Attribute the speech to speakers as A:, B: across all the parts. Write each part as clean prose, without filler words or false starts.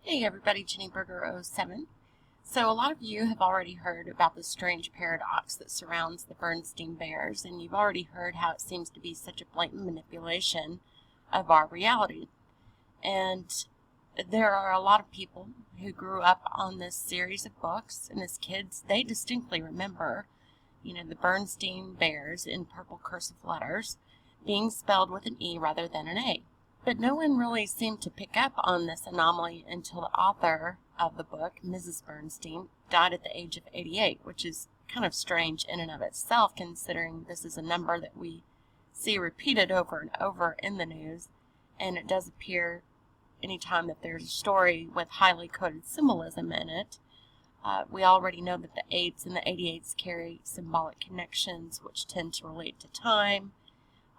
A: Hey everybody, Jenny Burger07. So a lot of you have already heard about the strange paradox that surrounds the Berenstein Bears, and you've already heard how it seems to be such a blatant manipulation of our reality. And there are a lot of people who grew up on this series of books, and as kids, they distinctly remember, the Berenstein Bears in purple cursive letters being spelled with an E rather than an A. But no one really seemed to pick up on this anomaly until the author of the book, Mrs. Berenstain, died at the age of 88, which is kind of strange in and of itself, considering this is a number that we see repeated over and over in the news, and it does appear anytime that there's a story with highly coded symbolism in it. We already know that the 8s and the 88s carry symbolic connections, which tend to relate to time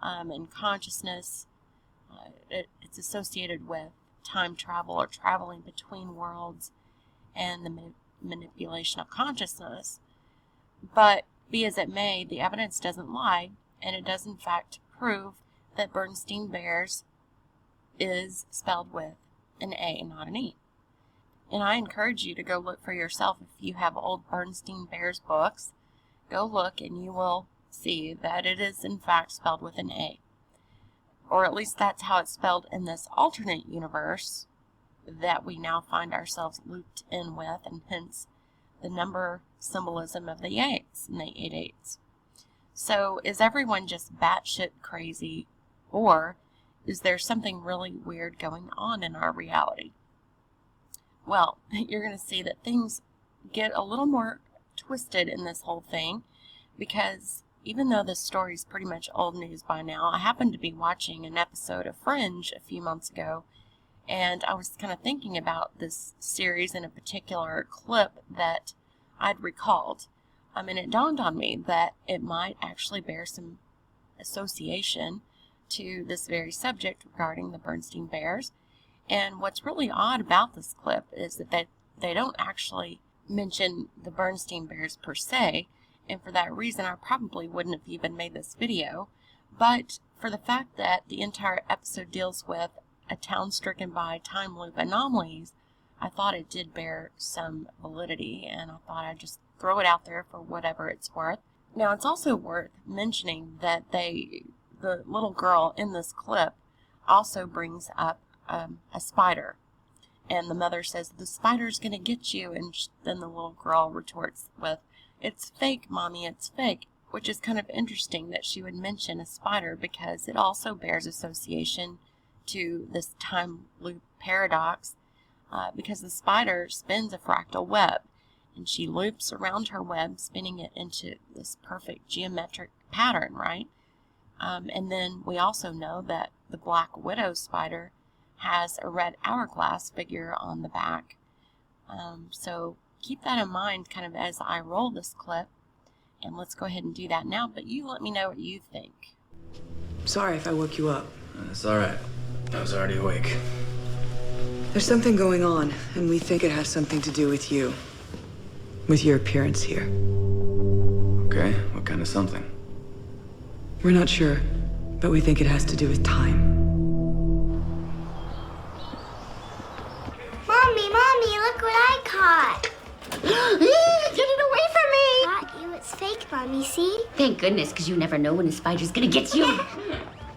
A: and consciousness. It's associated with time travel or traveling between worlds and the manipulation of consciousness. But be as it may, the evidence doesn't lie, and it does in fact prove that Berenstein Bears is spelled with an A and not an E. And I encourage you to go look for yourself. If you have old Berenstein Bears books, go look and you will see that it is in fact spelled with an A. Or at least that's how it's spelled in this alternate universe that we now find ourselves looped in with, and hence the number symbolism of the 8s and the 88s. So is everyone just batshit crazy, or is there something really weird going on in our reality? Well, you're going to see that things get a little more twisted in this whole thing, because even though this story is pretty much old news by now, I happened to be watching an episode of Fringe a few months ago, and I was kind of thinking about this series in a particular clip that I'd recalled. And it dawned on me that it might actually bear some association to this very subject regarding the Berenstein Bears. And what's really odd about this clip is that they don't actually mention the Berenstein Bears per se, and for that reason I probably wouldn't have even made this video, but for the fact that the entire episode deals with a town stricken by time loop anomalies, I thought it did bear some validity, and I thought I'd just throw it out there for whatever it's worth. Now, it's also worth mentioning that the little girl in this clip also brings up a spider, and the mother says, "The spider's gonna get you," and then the little girl retorts with, "It's fake, Mommy, it's fake," which is kind of interesting that she would mention a spider, because it also bears association to this time loop paradox, because the spider spins a fractal web, and she loops around her web, spinning it into this perfect geometric pattern, right? And then we also know that the Black Widow spider has a red hourglass figure on the back. So keep that in mind kind of as I roll this clip, and let's go ahead and do that now, but you let me know what you think.
B: Sorry if I woke you up.
C: It's all right. I was already awake.
B: There's something going on, and we think it has something to do with you. With your appearance here.
C: Okay, what kind of something?
B: We're not sure, but we think it has to do with time.
D: Mommy, look what I caught.
E: Get it away from me!
D: Got you. It's fake, Mommy, see?
E: Thank goodness, because you never know when a spider's gonna get you.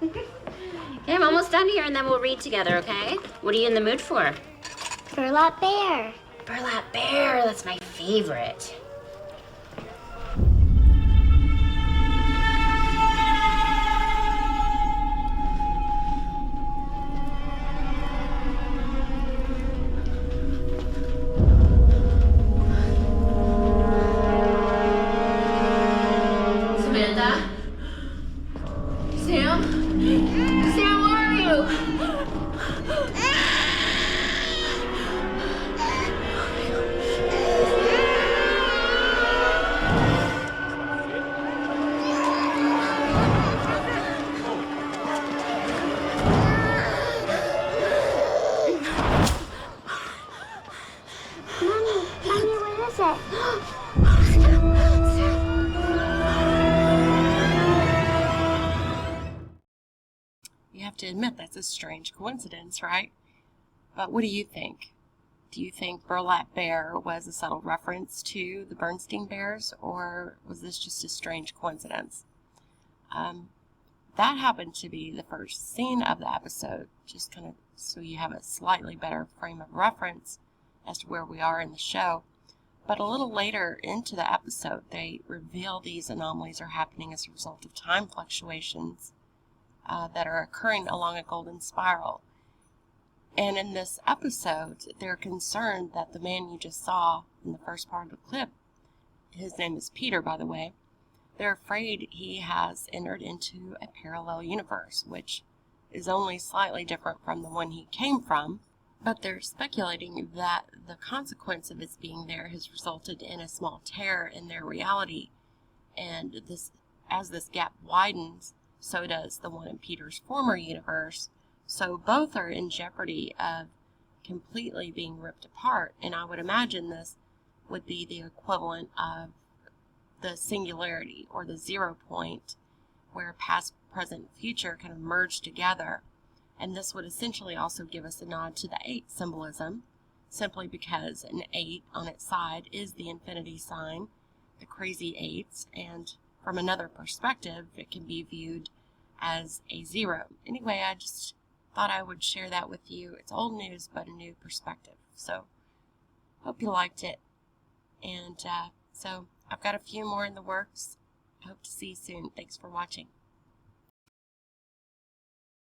E: Okay, I'm almost done here, and then we'll read together, okay? What are you in the mood for?
D: Burlap Bear.
E: Burlap Bear, that's my favorite. Samantha? Sam? Sam, where are you?
D: Mommy, what is it?
A: You have to admit that's a strange coincidence, right? But what do you think? Do you think Burlap Bear was a subtle reference to the Berenstein Bears, or was this just a strange coincidence? That happened to be the first scene of the episode, just kind of so you have a slightly better frame of reference as to where we are in the show. But a little later into the episode, they reveal these anomalies are happening as a result of time fluctuations that are occurring along a golden spiral. And in this episode, they're concerned that the man you just saw in the first part of the clip, his name is Peter, by the way, they're afraid he has entered into a parallel universe, which is only slightly different from the one he came from, but they're speculating that the consequence of his being there has resulted in a small tear in their reality, and as this gap widens, so does the one in Peter's former universe. So both are in jeopardy of completely being ripped apart, and I would imagine this would be the equivalent of the singularity or the 0 point, where past, present, future kind of merge together. And this would essentially also give us a nod to the 8 symbolism, simply because an 8 on its side is the infinity sign, the crazy 8s, and from another perspective, it can be viewed as a 0. Anyway, I just thought I would share that with you. It's old news, but a new perspective. So, hope you liked it. And so, I've got a few more in the works. I hope to see you soon. Thanks for watching.